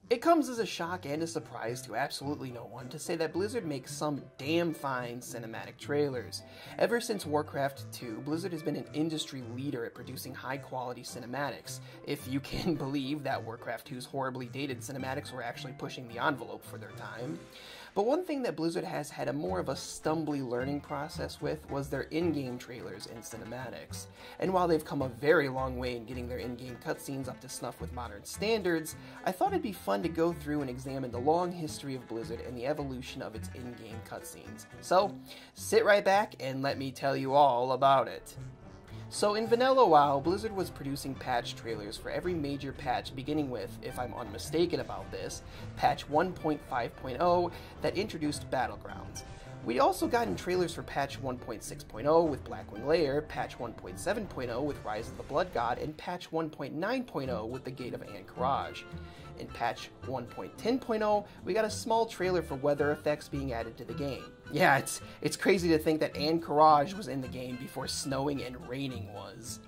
It comes as a shock and a surprise to absolutely no one to say that Blizzard makes some damn fine cinematic trailers. Ever since Warcraft 2, Blizzard has been an industry leader at producing high-quality cinematics, if you can believe that Warcraft 2's horribly dated cinematics were actually pushing the envelope for their time. But one thing that Blizzard has had a more of a stumbly learning process with was their in-game trailers and cinematics. And while they've come a very long way in getting their in-game cutscenes up to snuff with modern standards, I thought it'd be fun to go through and examine the long history of Blizzard and the evolution of its in-game cutscenes. So, sit right back and let me tell you all about it. So in vanilla WoW, Blizzard was producing patch trailers for every major patch, beginning with, if I'm unmistaken about this, patch 1.5.0 that introduced Battlegrounds. We'd also gotten trailers for patch 1.6.0 with Blackwing Lair, patch 1.7.0 with Rise of the Blood God, and patch 1.9.0 with the Gate of Ahn'Qiraj. In patch 1.10.0, we got a small trailer for weather effects being added to the game. Yeah, it's crazy to think that Ahn'Qiraj was in the game before snowing and raining was.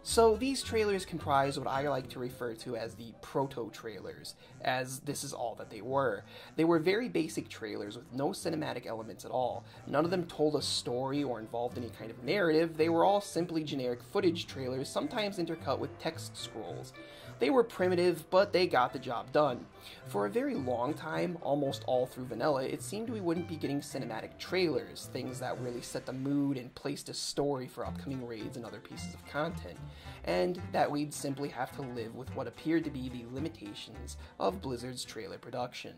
So these trailers comprise what I like to refer to as the proto-trailers, as this is all that they were. They were very basic trailers with no cinematic elements at all. None of them told a story or involved any kind of narrative. They were all simply generic footage trailers, sometimes intercut with text scrolls. They were primitive, but they got the job done. For a very long time, almost all through vanilla, it seemed we wouldn't be getting cinematic trailers, things that really set the mood and placed a story for upcoming raids and other pieces of content, and that we'd simply have to live with what appeared to be the limitations of Blizzard's trailer production.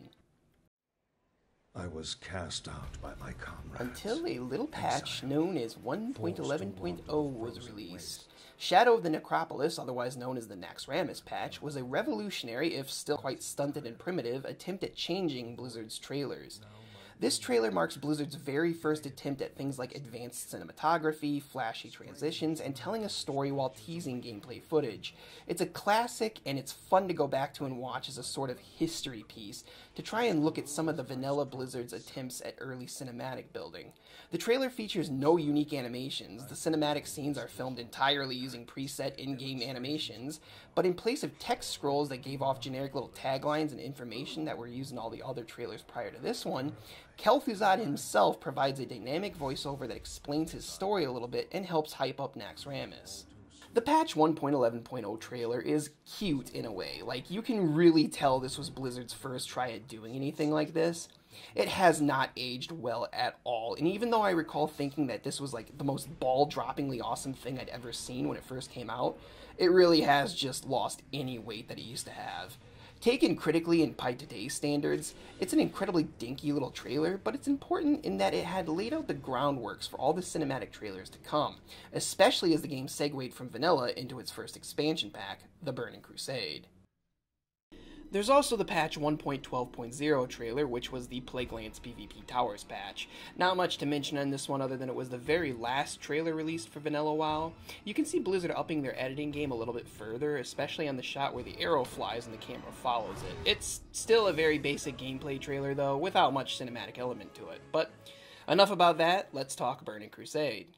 I was cast out by my comrades. Until a little patch known as 1.11.0 was released. Shadow of the Necropolis, otherwise known as the Naxxramas patch, was a revolutionary, if still quite stunted and primitive, attempt at changing Blizzard's trailers. This trailer marks Blizzard's very first attempt at things like advanced cinematography, flashy transitions, and telling a story while teasing gameplay footage. It's a classic, and it's fun to go back to and watch as a sort of history piece, to try and look at some of the vanilla Blizzard's attempts at early cinematic building. The trailer features no unique animations. The cinematic scenes are filmed entirely using preset in-game animations, but in place of text scrolls that gave off generic little taglines and information that were used in all the other trailers prior to this one, Kel'Thuzad himself provides a dynamic voiceover that explains his story a little bit and helps hype up Naxxramas. The patch 1.11.0 trailer is cute in a way, like you can really tell this was Blizzard's first try at doing anything like this. It has not aged well at all, and even though I recall thinking that this was like the most ball-droppingly awesome thing I'd ever seen when it first came out, it really has just lost any weight that it used to have. Taken critically and by today's standards, it's an incredibly dinky little trailer, but it's important in that it had laid out the groundworks for all the cinematic trailers to come, especially as the game segued from vanilla into its first expansion pack, the Burning Crusade. There's also the patch 1.12.0 trailer, which was the Plaguelands PvP Towers patch. Not much to mention on this one other than it was the very last trailer released for vanilla WoW. You can see Blizzard upping their editing game a little bit further, especially on the shot where the arrow flies and the camera follows it. It's still a very basic gameplay trailer though, without much cinematic element to it. But enough about that, let's talk Burning Crusade.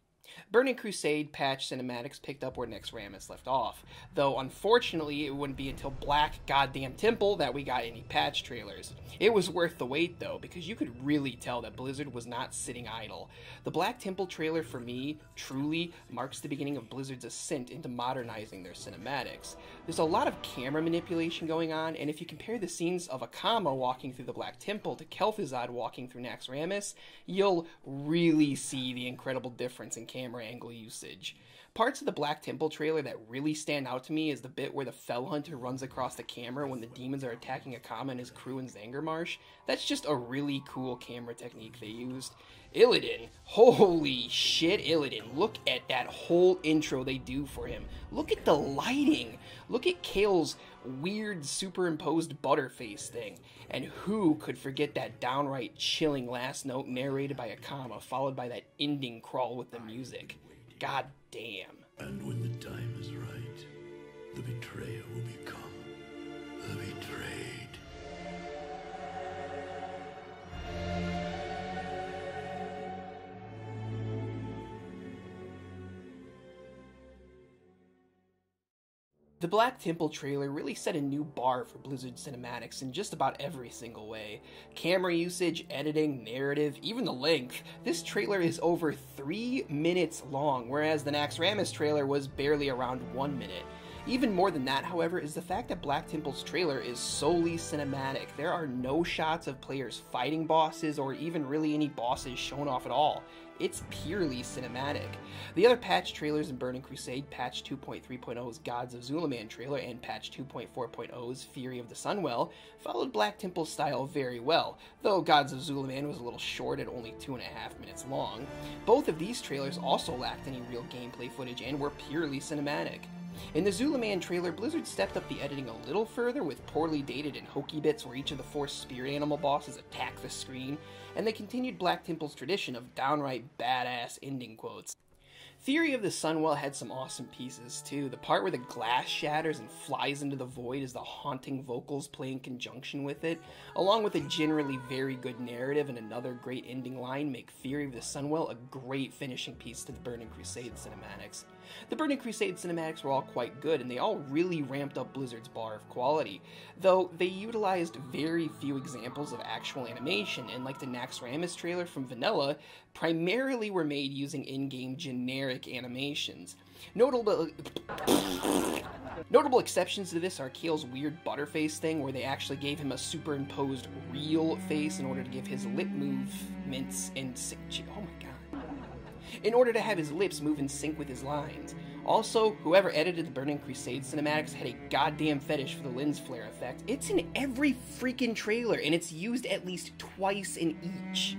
Burning Crusade patch cinematics picked up where Naxxramas left off, though unfortunately it wouldn't be until Black Goddamn Temple that we got any patch trailers. It was worth the wait though, because you could really tell that Blizzard was not sitting idle. The Black Temple trailer for me truly marks the beginning of Blizzard's ascent into modernizing their cinematics. There's a lot of camera manipulation going on, and if you compare the scenes of Akama walking through the Black Temple to Kel'Thuzad walking through Naxxramas, you'll really see the incredible difference in camera angle usage. Parts of the Black Temple trailer that really stand out to me is the bit where the Fell Hunter runs across the camera when the demons are attacking Akama and his crew in Zangarmarsh. That's just a really cool camera technique they used. Illidan, holy shit Illidan, look at that whole intro they do for him. Look at the lighting, look at Kael's weird superimposed butterface thing. And who could forget that downright chilling last note narrated by Akama, followed by that ending crawl with the music. God damn. And when the time is right, the betrayer will become the betrayed. The Black Temple trailer really set a new bar for Blizzard cinematics in just about every single way. Camera usage, editing, narrative, even the length. This trailer is over 3 minutes long, whereas the Naxxramas trailer was barely around 1 minute. Even more than that, however, is the fact that Black Temple's trailer is solely cinematic. There are no shots of players fighting bosses or even really any bosses shown off at all. It's purely cinematic. The other patch trailers in Burning Crusade, patch 2.3.0's Gods of Zulaman trailer and patch 2.4.0's Fury of the Sunwell, followed Black Temple's style very well, though Gods of Zulaman was a little short at only 2.5 minutes long. Both of these trailers also lacked any real gameplay footage and were purely cinematic. In the Zulaman trailer, Blizzard stepped up the editing a little further with poorly dated and hokey bits where each of the 4 spirit animal bosses attack the screen, and they continued Black Temple's tradition of downright badass ending quotes. Fury of the Sunwell had some awesome pieces too. The part where the glass shatters and flies into the void as the haunting vocals play in conjunction with it, along with a generally very good narrative and another great ending line, make Fury of the Sunwell a great finishing piece to the Burning Crusade cinematics. The Burning Crusade cinematics were all quite good, and they all really ramped up Blizzard's bar of quality, though they utilized very few examples of actual animation, and like the Naxxramas trailer from Vanilla, primarily were made using in-game generic animations. Notable exceptions to this are Kael's weird butterface thing, where they actually gave him a superimposed real face in order to give his lip movements in sync. Oh my god. In order to have his lips move in sync with his lines. Also, whoever edited the Burning Crusade cinematics had a goddamn fetish for the lens flare effect. It's in every freaking trailer, and it's used at least twice in each.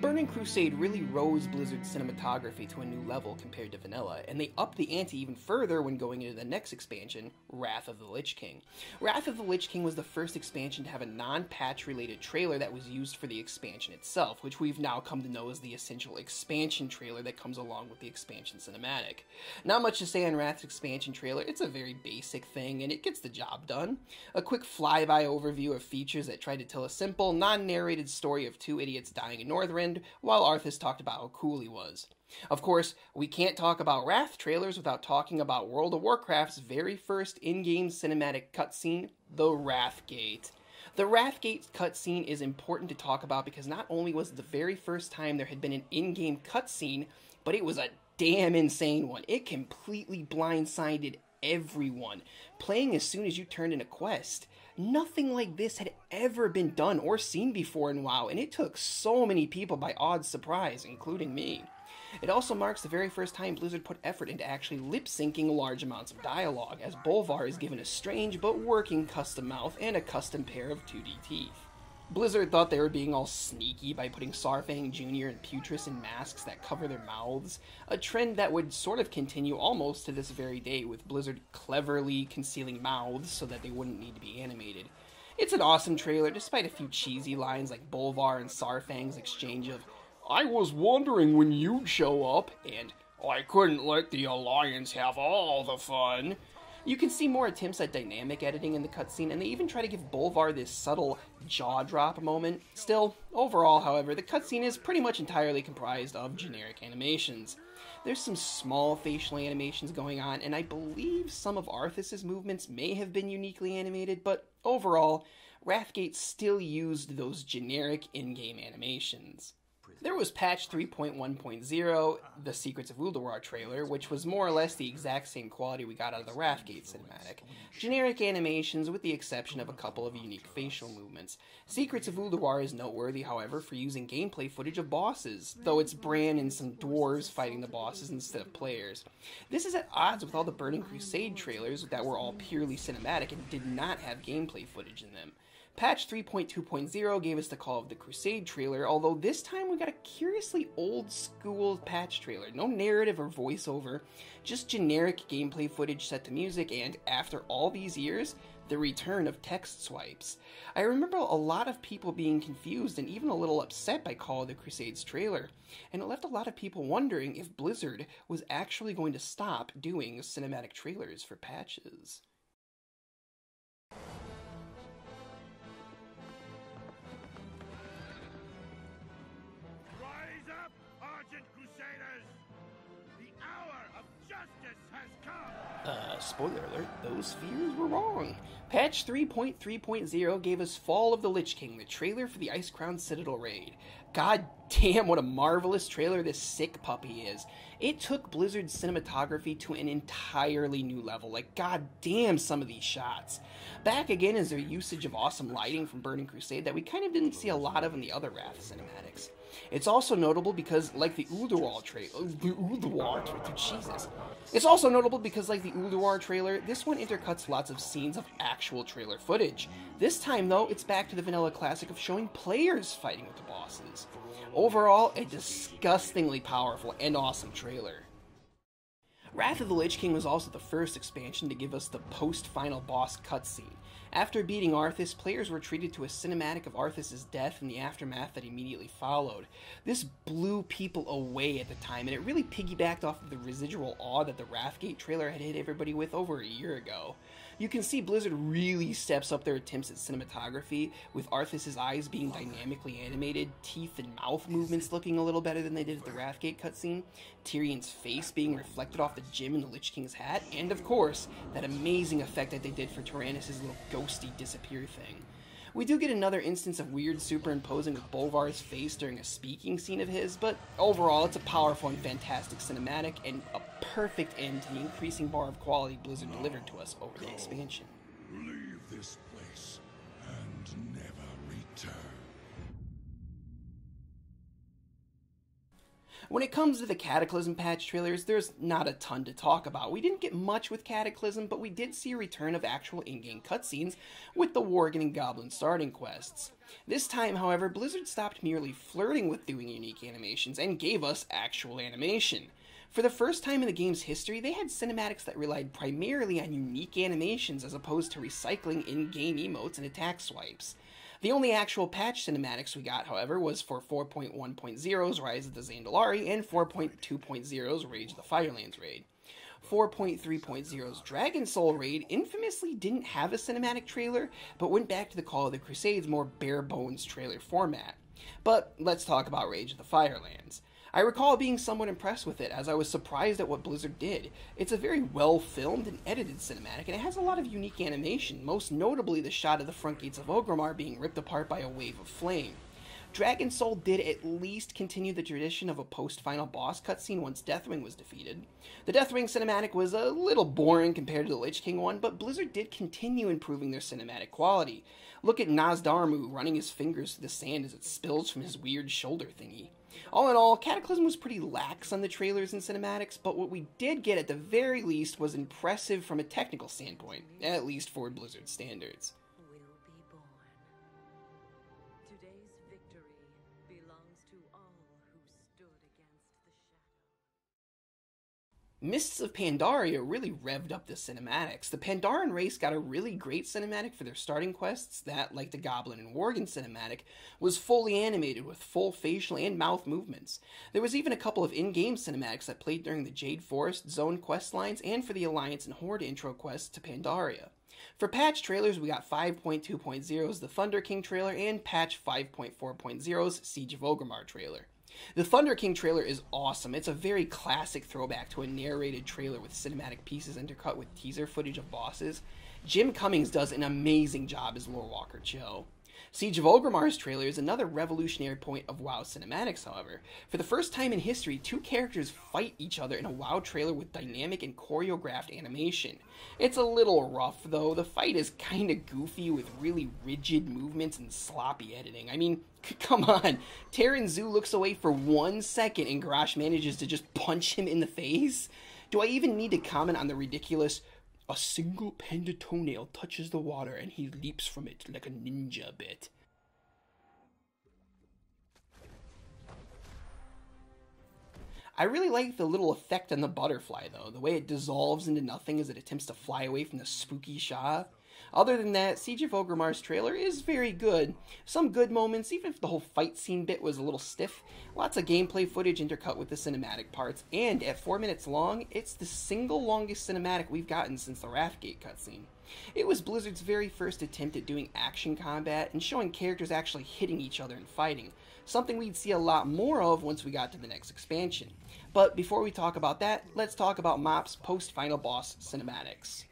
Burning Crusade really rose Blizzard's cinematography to a new level compared to Vanilla, and they upped the ante even further when going into the next expansion, Wrath of the Lich King. Wrath of the Lich King was the first expansion to have a non-patch related trailer that was used for the expansion itself, which we've now come to know as the essential expansion trailer that comes along with the expansion cinematic. Not much to say on Wrath's expansion trailer. It's a very basic thing, and it gets the job done. A quick flyby overview of features that try to tell a simple, non-narrated story of 2 idiots dying in Northrend, while Arthas talked about how cool he was. Of course, we can't talk about Wrath trailers without talking about World of Warcraft's very first in-game cinematic cutscene, the Wrathgate. The Wrathgate cutscene is important to talk about because not only was it the very first time there had been an in-game cutscene, but it was a damn insane one. It completely blindsided everyone, playing as soon as you turned in a quest. Nothing like this had ever been done or seen before in WoW, and it took so many people by odd surprise, including me. It also marks the very first time Blizzard put effort into actually lip-syncing large amounts of dialogue, as Bolvar is given a strange but working custom mouth and a custom pair of 2D teeth. Blizzard thought they were being all sneaky by putting Saurfang Jr. and Putris in masks that cover their mouths, a trend that would sort of continue almost to this very day, with Blizzard cleverly concealing mouths so that they wouldn't need to be animated. It's an awesome trailer, despite a few cheesy lines like Bolvar and Saurfang's exchange of, "I was wondering when you'd show up," and "I couldn't let the Alliance have all the fun." You can see more attempts at dynamic editing in the cutscene, and they even try to give Bolvar this subtle jaw-drop moment. Still, overall, however, the cutscene is pretty much entirely comprised of generic animations. There's some small facial animations going on, and I believe some of Arthas' movements may have been uniquely animated, but overall, Wrathgate still used those generic in-game animations. There was patch 3.1.0, the Secrets of Ulduar trailer, which was more or less the exact same quality we got out of the Wrathgate cinematic. Generic animations with the exception of a couple of unique facial movements. Secrets of Ulduar is noteworthy, however, for using gameplay footage of bosses, though it's Bran and some dwarves fighting the bosses instead of players. This is at odds with all the Burning Crusade trailers that were all purely cinematic and did not have gameplay footage in them. Patch 3.2.0 gave us the Call of the Crusade trailer, although this time we got a curiously old-school patch trailer. No narrative or voiceover, just generic gameplay footage set to music, and after all these years, the return of text swipes. I remember a lot of people being confused and even a little upset by Call of the Crusade's trailer, and it left a lot of people wondering if Blizzard was actually going to stop doing cinematic trailers for patches. spoiler alert, those fears were wrong. Patch 3.3.0 gave us Fall of the Lich King, the trailer for the Icecrown Citadel raid. God damn, what a marvelous trailer this sick puppy is. It took Blizzard's cinematography to an entirely new level. Like, god damn, some of these shots. Back again is their usage of awesome lighting from Burning Crusade that we kind of didn't see a lot of in the other Wrath cinematics. It's also notable because, like the Ulduar trailer, this one intercuts lots of scenes of actual trailer footage. This time, though, it's back to the vanilla classic of showing players fighting with the bosses. Overall, a disgustingly powerful and awesome trailer. Wrath of the Lich King was also the first expansion to give us the post-final boss cutscene. After beating Arthas, players were treated to a cinematic of Arthas' death and the aftermath that immediately followed. This blew people away at the time, and it really piggybacked off of the residual awe that the Wrathgate trailer had hit everybody with over a year ago. You can see Blizzard really steps up their attempts at cinematography, with Arthas' eyes being dynamically animated, teeth and mouth movements looking a little better than they did at the Wrathgate cutscene, Tyrion's face being reflected off the gem in the Lich King's hat, and of course, that amazing effect that they did for Tyrannus' little ghosty disappear thing. We do get another instance of weird superimposing of Bolvar's face during a speaking scene of his, but overall it's a powerful and fantastic cinematic and a perfect end to the increasing bar of quality Blizzard delivered to us over the expansion. Leave this place and never return. When it comes to the Cataclysm patch trailers, there's not a ton to talk about. We didn't get much with Cataclysm, but we did see a return of actual in-game cutscenes with the Worgen and Goblin starting quests. This time, however, Blizzard stopped merely flirting with doing unique animations and gave us actual animation. For the first time in the game's history, they had cinematics that relied primarily on unique animations as opposed to recycling in-game emotes and attack swipes. The only actual patch cinematics we got, however, was for 4.1.0's Rise of the Zandalari and 4.2.0's Rage of the Firelands raid. 4.3.0's Dragon Soul raid infamously didn't have a cinematic trailer, but went back to the Call of the Crusade's more bare-bones trailer format. But let's talk about Rage of the Firelands. I recall being somewhat impressed with it, as I was surprised at what Blizzard did. It's a very well-filmed and edited cinematic, and it has a lot of unique animation, most notably the shot of the front gates of Orgrimmar being ripped apart by a wave of flame. Dragon Soul did at least continue the tradition of a post-final boss cutscene once Deathwing was defeated. The Deathwing cinematic was a little boring compared to the Lich King one, but Blizzard did continue improving their cinematic quality. Look at Nazdarmu running his fingers through the sand as it spills from his weird shoulder thingy. All in all, Cataclysm was pretty lax on the trailers and cinematics, but what we did get at the very least was impressive from a technical standpoint, at least for Blizzard standards. Will be born. Today's victory belongs to all who stood against the shadow. Mists of Pandaria really revved up the cinematics. The Pandaren race got a really great cinematic for their starting quests that, like the Goblin and Worgen cinematic, was fully animated with full facial and mouth movements. There was even a couple of in-game cinematics that played during the Jade Forest zone quest lines and for the Alliance and Horde intro quests to Pandaria. For patch trailers, we got 5.2.0's The Thunder King trailer and patch 5.4.0's Siege of Orgrimmar trailer. The Thunder King trailer is awesome. It's a very classic throwback to a narrated trailer with cinematic pieces intercut with teaser footage of bosses. Jim Cummings does an amazing job as Lorewalker Cho. Siege of Orgrimmar's trailer is another revolutionary point of WoW cinematics, however. For the first time in history, two characters fight each other in a WoW trailer with dynamic and choreographed animation. It's a little rough, though. The fight is kinda goofy with really rigid movements and sloppy editing. I mean, come on. Terran Zoo looks away for 1 second and Garrosh manages to just punch him in the face? Do I even need to comment on the ridiculous "a single panda toenail touches the water and he leaps from it like a ninja" bit? I really like the little effect on the butterfly, though, the way it dissolves into nothing as it attempts to fly away from the spooky Shah. Other than that, Siege of Orgrimmar's trailer is very good. Some good moments, even if the whole fight scene bit was a little stiff. Lots of gameplay footage intercut with the cinematic parts, and at 4 minutes long, it's the single longest cinematic we've gotten since the Wrathgate cutscene. It was Blizzard's very first attempt at doing action combat and showing characters actually hitting each other and fighting, something we'd see a lot more of once we got to the next expansion. But before we talk about that, let's talk about MoP's post-final boss cinematics.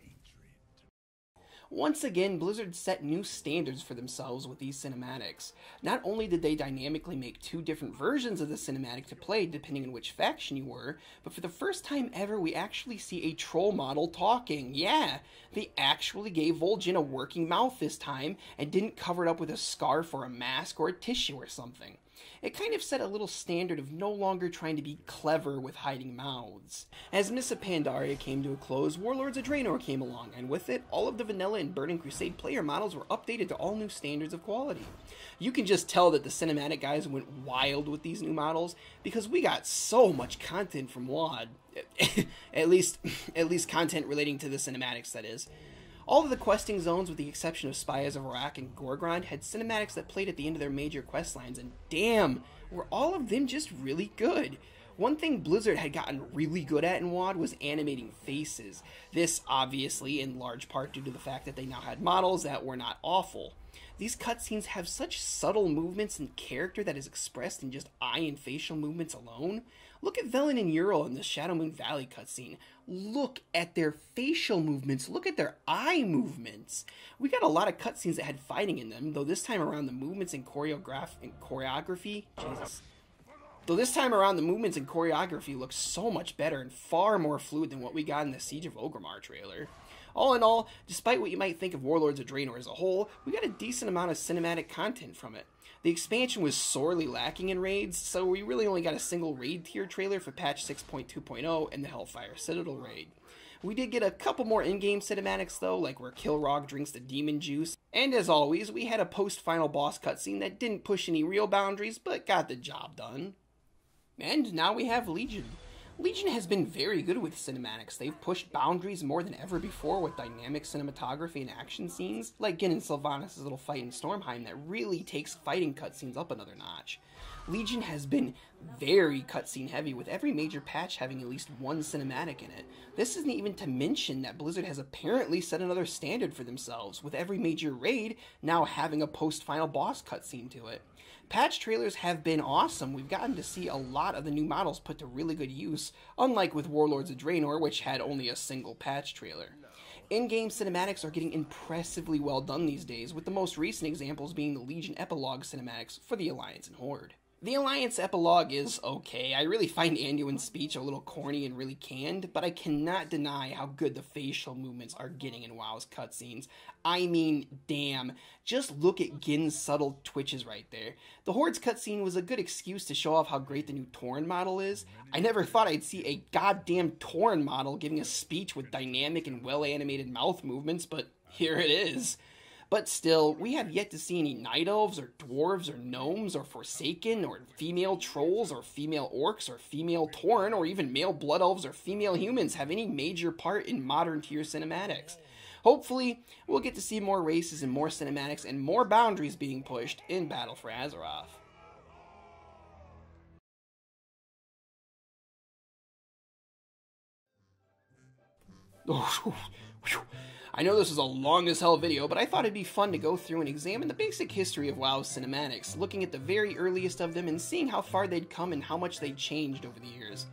Once again, Blizzard set new standards for themselves with these cinematics. Not only did they dynamically make 2 different versions of the cinematic to play depending on which faction you were, but for the first time ever we actually see a troll model talking. Yeah, they actually gave Worgen a working mouth this time and didn't cover it up with a scarf or a mask or a tissue or something. It kind of set a little standard of no longer trying to be clever with hiding mouths. As Mists of Pandaria came to a close, Warlords of Draenor came along, and with it, all of the vanilla and Burning Crusade player models were updated to all new standards of quality. You can just tell that the cinematic guys went wild with these new models, because we got so much content from WoD. at least content relating to the cinematics, that is. All of the questing zones, with the exception of Spires of Arak and Gorgrond, had cinematics that played at the end of their major quest lines, and damn, were all of them just really good. One thing Blizzard had gotten really good at in WoD was animating faces. This, obviously, in large part due to the fact that they now had models that were not awful. These cutscenes have such subtle movements and character that is expressed in just eye and facial movements alone. Look at Velen and Ural in the Shadowmoon Valley cutscene. Look at their facial movements. Look at their eye movements. We got a lot of cutscenes that had fighting in them, though this time around the movements and choreography, look so much better and far more fluid than what we got in the Siege of Orgrimmar trailer. All in all, despite what you might think of Warlords of Draenor as a whole, we got a decent amount of cinematic content from it. The expansion was sorely lacking in raids, so we really only got a single raid tier trailer for patch 6.2.0 and the Hellfire Citadel raid. We did get a couple more in-game cinematics though, like where Kilrog drinks the demon juice, and as always, we had a post-final boss cutscene that didn't push any real boundaries, but got the job done. And now we have Legion. Legion has been very good with cinematics. They've pushed boundaries more than ever before with dynamic cinematography and action scenes, like Gin and Sylvanas' little fight in Stormheim that really takes fighting cutscenes up another notch. Legion has been very cutscene heavy, with every major patch having at least one cinematic in it. This isn't even to mention that Blizzard has apparently set another standard for themselves, with every major raid now having a post-final boss cutscene to it. Patch trailers have been awesome. We've gotten to see a lot of the new models put to really good use, unlike with Warlords of Draenor, which had only a single patch trailer. In-game cinematics are getting impressively well done these days, with the most recent examples being the Legion Epilogue cinematics for the Alliance and Horde. The Alliance Epilogue is okay. I really find Anduin's speech a little corny and really canned, but I cannot deny how good the facial movements are getting in WoW's cutscenes. I mean, damn. Just look at Gin's subtle twitches right there. The Horde's cutscene was a good excuse to show off how great the new Tauren model is. I never thought I'd see a goddamn Tauren model giving a speech with dynamic and well-animated mouth movements, but here it is. But still, we have yet to see any Night Elves, or Dwarves, or Gnomes, or Forsaken, or female Trolls, or female Orcs, or female Tauren, or even male Blood Elves, or female Humans have any major part in modern tier cinematics. Hopefully, we'll get to see more races and more cinematics and more boundaries being pushed in Battle for Azeroth. I know this is a long as hell video, but I thought it'd be fun to go through and examine the basic history of WoW's cinematics, looking at the very earliest of them and seeing how far they'd come and how much they'd changed over the years.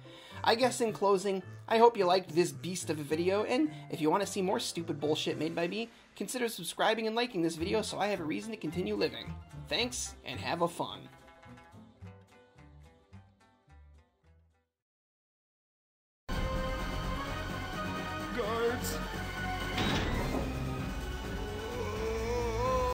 I guess in closing, I hope you liked this beast of a video, and if you want to see more stupid bullshit made by me, consider subscribing and liking this video so I have a reason to continue living. Thanks, and have a fun. Guards!